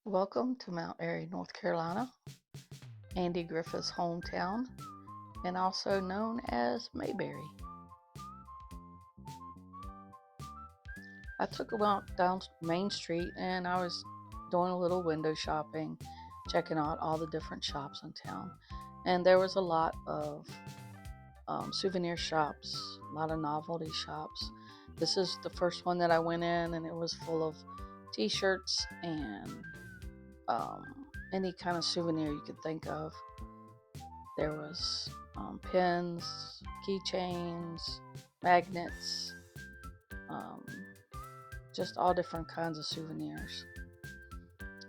Welcome to Mount Airy, North Carolina, Andy Griffith's hometown, and also known as Mayberry. I took a walk down Main Street and I was doing a little window shopping, checking out all the different shops in town. And there was a lot of souvenir shops, a lot of novelty shops. This is the first one that I went in, and it was full of t-shirts and um, any kind of souvenir you could think of. There was pins, keychains, magnets, um, just all different kinds of souvenirs.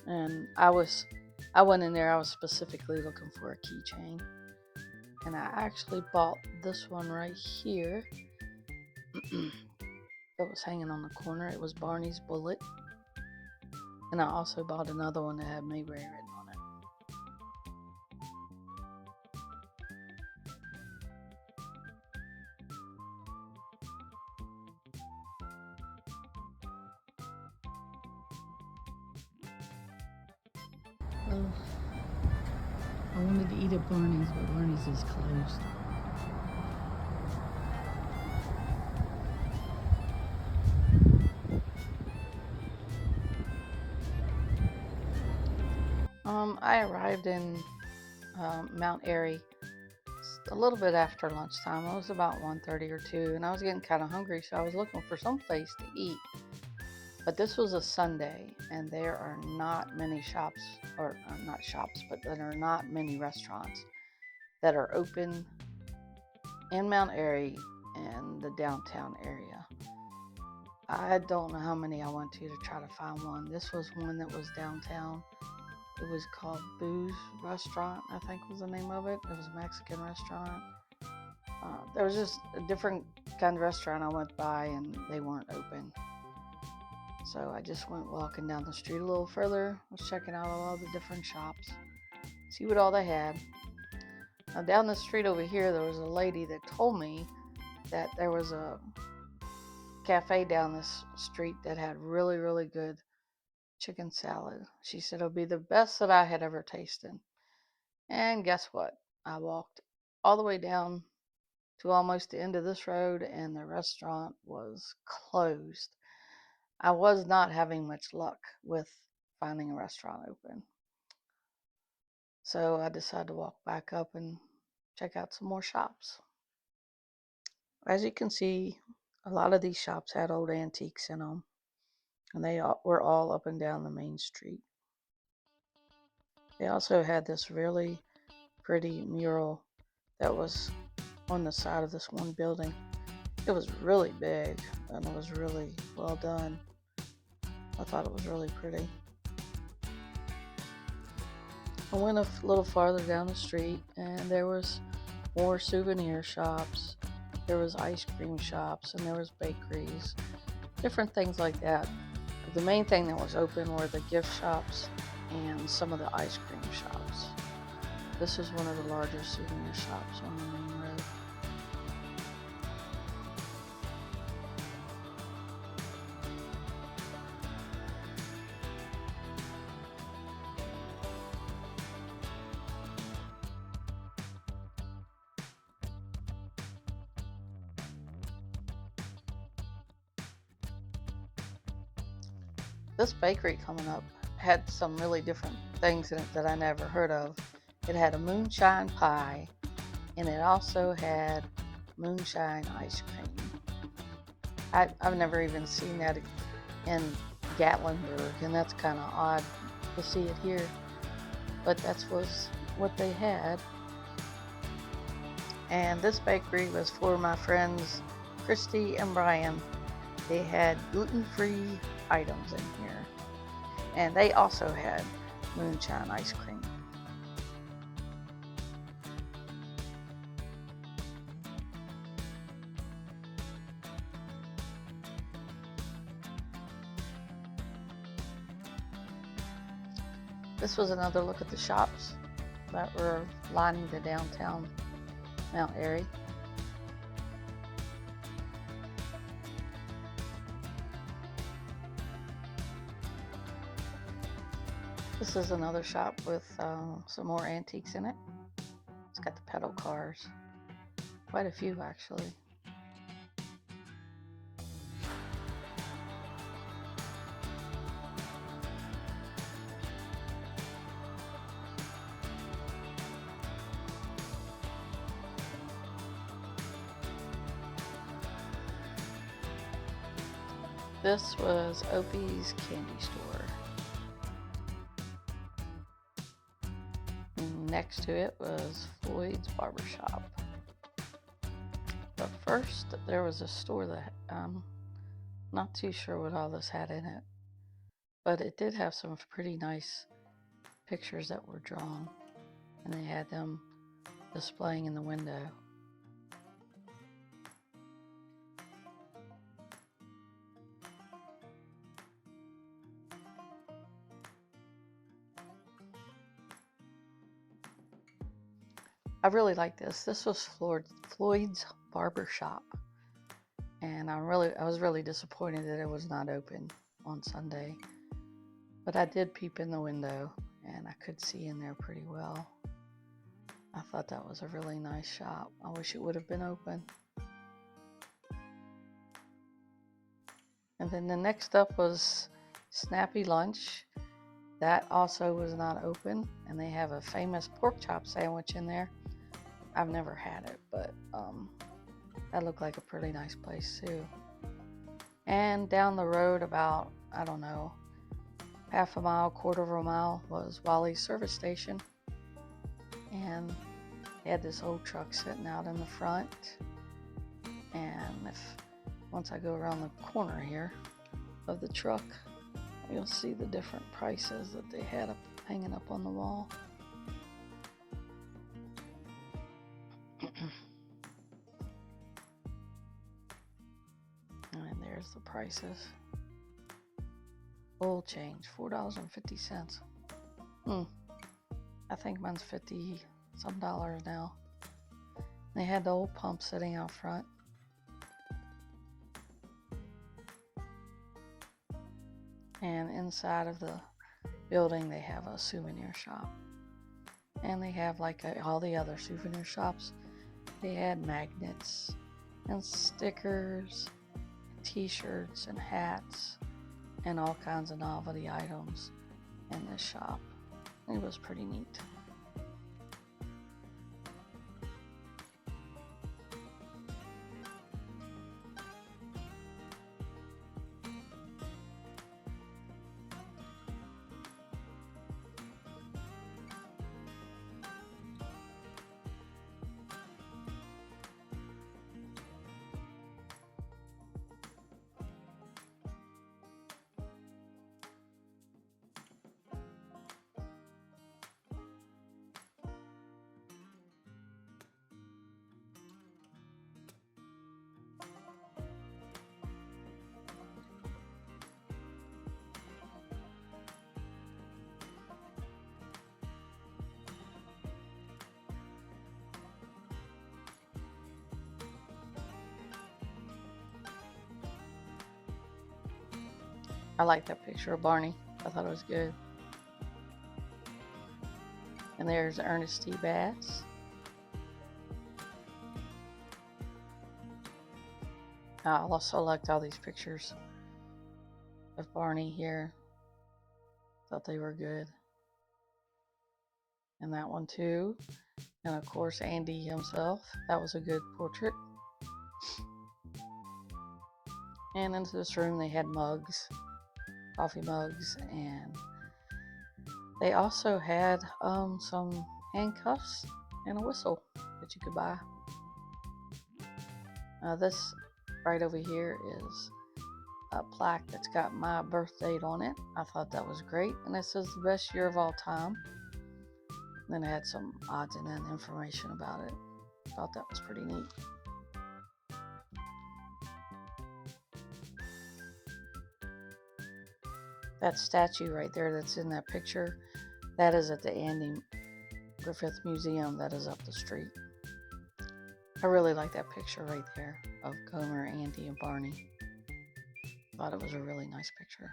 And I went in there. I was specifically looking for a keychain, and I actually bought this one right here. That was hanging on the corner. It was Barney's Bullet, and I also bought another one that had Mayberry written on it. Well, I wanted to eat at Barney's, but Barney's is closed. I arrived in Mount Airy a little bit after lunchtime. It was about 1:30 or 2, and I was getting kind of hungry, so I was looking for some place to eat. But this was a Sunday, and there are not many shops, or not shops, but there are not many restaurants that are open in Mount Airy and the downtown area. I don't know how many I went to try to find one. This was one that was downtown. It was called Boo's Restaurant, I think was the name of it. It was a Mexican restaurant. There was just a different kind of restaurant I went by, and they weren't open. So I just went walking down the street a little further, was checking out all the different shops, see what all they had. Now down the street over here, there was a lady that told me that there was a cafe down this street that had really, really good chicken salad. She said it would be the best that I had ever tasted. And guess what? I walked all the way down to almost the end of this road, and the restaurant was closed. I was not having much luck with finding a restaurant open. So I decided to walk back up and check out some more shops. As you can see, a lot of these shops had old antiques in them, and they were all up and down the main street. They also had this really pretty mural that was on the side of this one building. It was really big, and it was really well done. I thought it was really pretty. I went a little farther down the street, and there was more souvenir shops. There was ice cream shops, and there was bakeries, different things like that. But the main thing that was open were the gift shops and some of the ice cream shops. This is one of the largest souvenir shops on the main road. This bakery coming up had some really different things in it that I never heard of. It had a moonshine pie, and it also had moonshine ice cream. I've never even seen that in Gatlinburg, and that's kind of odd to see it here. But that was what they had. And this bakery was for my friends Christy and Brian. They had gluten-free items in here, and they also had moonshine ice cream. This was another look at the shops that were lining the downtown Mount Airy. This is another shop with some more antiques in it. It's got the pedal cars, quite a few actually. This was Opie's Candy Store. And next to it was Floyd's Barbershop. But first, there was a store that not too sure what all this had in it, but it did have some pretty nice pictures that were drawn, and they had them displaying in the window. I really like this. This was Floyd's Barbershop, and I was really disappointed that it was not open on Sunday. But I did peep in the window, and I could see in there pretty well. I thought that was a really nice shop. I wish it would have been open. And then the next up was Snappy Lunch. That also was not open, and they have a famous pork chop sandwich in there. I've never had it, but that looked like a pretty nice place too. And down the road about, I don't know, half a mile, quarter of a mile was Wally's service station. And they had this old truck sitting out in the front. And once I go around the corner here of the truck, you'll see the different prices that they had hanging up on the wall. And there's the prices. Oil change, $4.50. I think mine's 50 some dollars now. They had the old pump sitting out front. And inside of the building, they have a souvenir shop. And they have, like all the other souvenir shops, they had magnets and stickers, t-shirts and hats, and all kinds of novelty items in this shop. It was pretty neat. I like that picture of Barney. I thought it was good. And there's Ernest T. Bass. I also liked all these pictures of Barney here. Thought they were good. And that one too. And of course Andy himself. That was a good portrait. And into this room they had mugs, coffee mugs, and they also had some handcuffs and a whistle that you could buy. This right over here is a plaque that's got my birth date on it. I thought that was great, and it says the best year of all time. And then it had some odds and end information about it. Thought that was pretty neat. That statue right there that's in that picture, that is at the Andy Griffith Museum that is up the street. I really like that picture right there of Gomer, Andy, and Barney. Thought it was a really nice picture.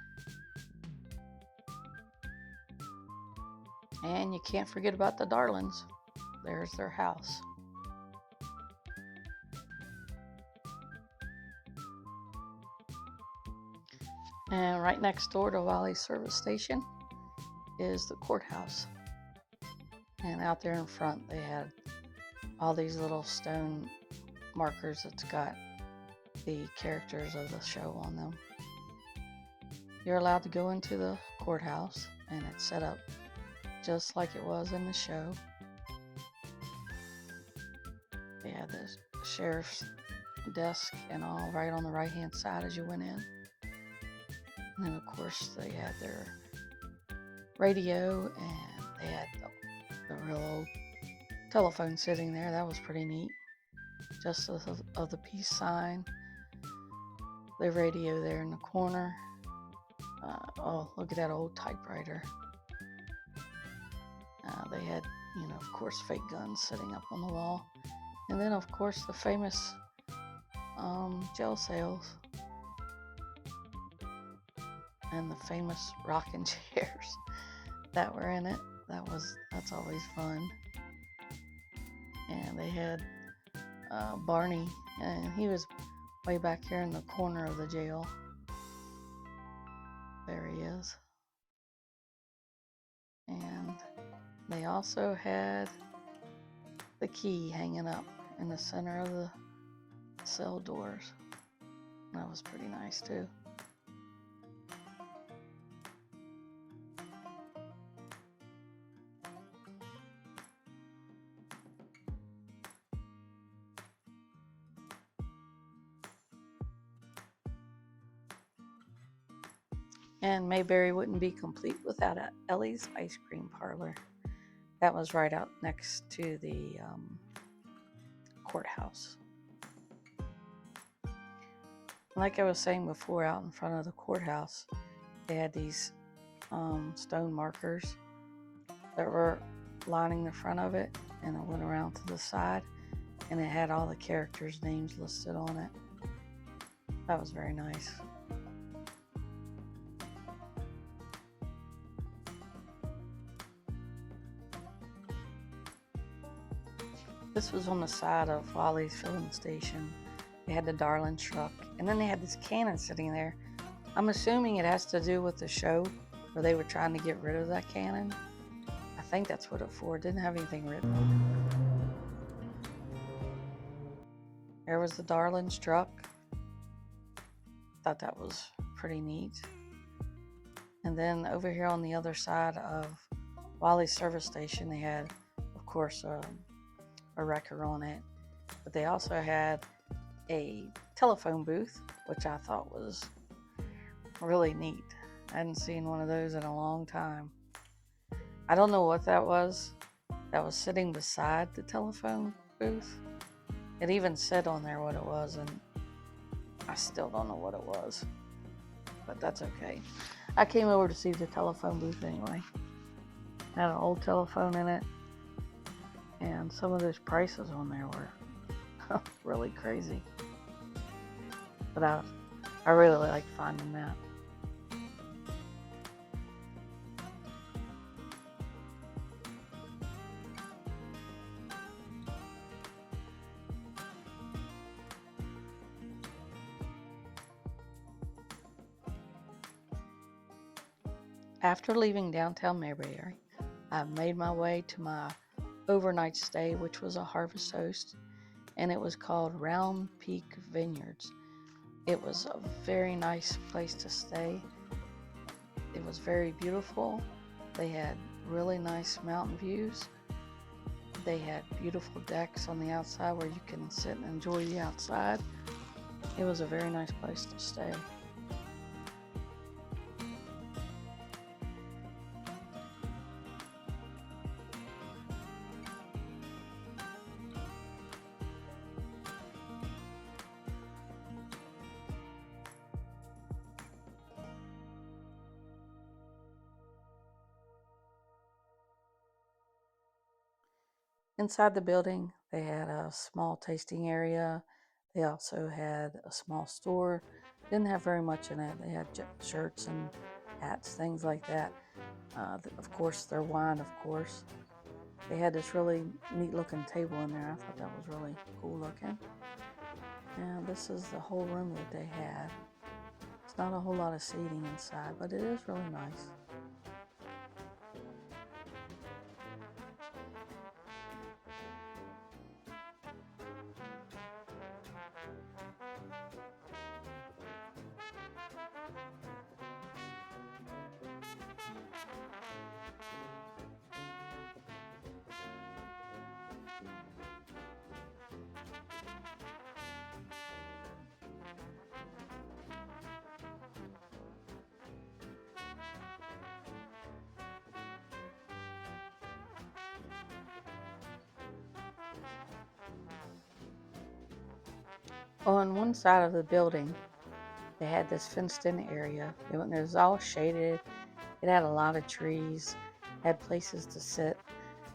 And you can't forget about the Darlings. There's their house. And right next door to Wally's service station is the courthouse. And out there in front, they had all these little stone markers that's got the characters of the show on them. You're allowed to go into the courthouse, and it's set up just like it was in the show. They had the sheriff's desk and all right on the right hand side as you went in. And then of course they had their radio, and they had the real old telephone sitting there. That was pretty neat. Justice of the peace sign. The radio there in the corner. Oh, look at that old typewriter. They had, of course, fake guns sitting up on the wall. And then, of course, the famous jail cells. And the famous rocking chairs that were in it. That's always fun. And they had Barney, and he was way back here in the corner of the jail. There he is. And they also had the key hanging up in the center of the cell doors. That was pretty nice too. And Mayberry wouldn't be complete without Ellie's ice cream parlor. That was right out next to the courthouse. Like I was saying before, out in front of the courthouse, they had these stone markers that were lining the front of it, and it went around to the side, and it had all the characters' names listed on it. That was very nice. This was on the side of Wally's filling station. They had the Darling truck, and then they had this cannon sitting there. I'm assuming it has to do with the show where they were trying to get rid of that cannon. I think that's what it for. It didn't have anything written on it. There was the Darling's truck. Thought that was pretty neat. And then over here on the other side of Wally's service station, they had, of course, a wrecker on it, but they also had a telephone booth, which I thought was really neat. I hadn't seen one of those in a long time. I don't know what that was sitting beside the telephone booth. It even said on there what it was, and I still don't know what it was, but that's okay. I came over to see the telephone booth anyway. It had an old telephone in it, and some of those prices on there were really crazy. But I really like finding that. After leaving downtown Mayberry, I made my way to my overnight stay, which was a Harvest Host, and it was called Round Peak Vineyards. It was a very nice place to stay. It was very beautiful. They had really nice mountain views. They had beautiful decks on the outside where you can sit and enjoy the outside. It was a very nice place to stay. Inside the building, they had a small tasting area. They also had a small store. Didn't have very much in it. They had shirts and hats, things like that. Of course, their wine, of course. They had this really neat looking table in there. I thought that was really cool looking. And this is the whole room that they had. It's not a whole lot of seating inside, but it is really nice. On one side of the building, they had this fenced-in area. It was all shaded. It had a lot of trees, had places to sit,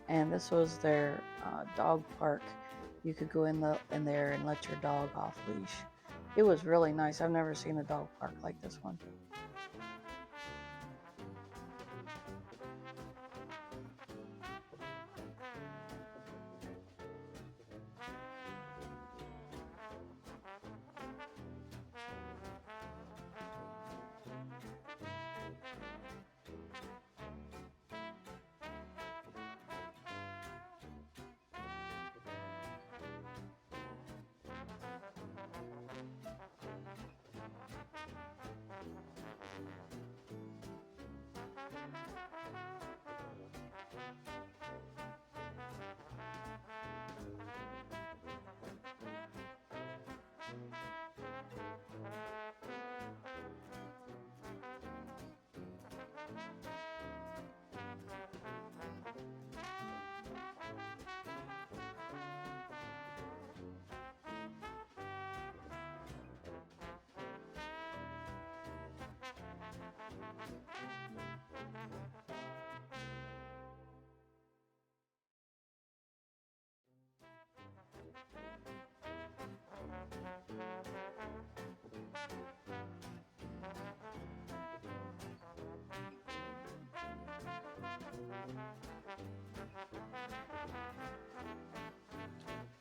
and this was their dog park. You could go in there and let your dog off leash. It was really nice. I've never seen a dog park like this one.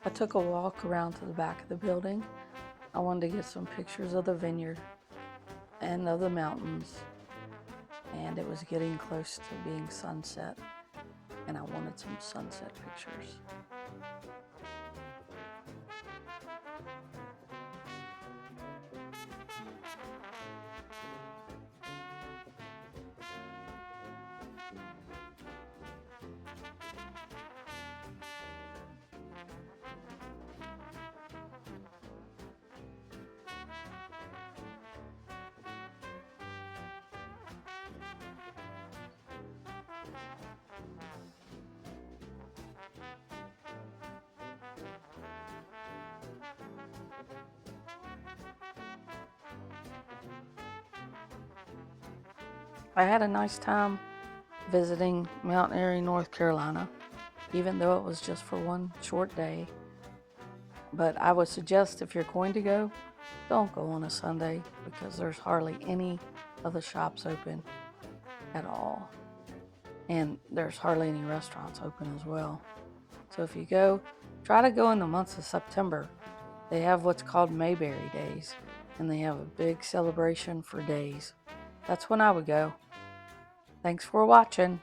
I took a walk around to the back of the building. I wanted to get some pictures of the vineyard and of the mountains, and it was getting close to being sunset, and I wanted some sunset pictures. I had a nice time visiting Mount Airy, North Carolina, even though it was just for one short day. But I would suggest if you're going to go, don't go on a Sunday because there's hardly any of the shops open at all. And there's hardly any restaurants open as well. So if you go, try to go in the months of September. They have what's called MAYBERRY days, and they have a big celebration for days. That's when I would go. Thanks for watching.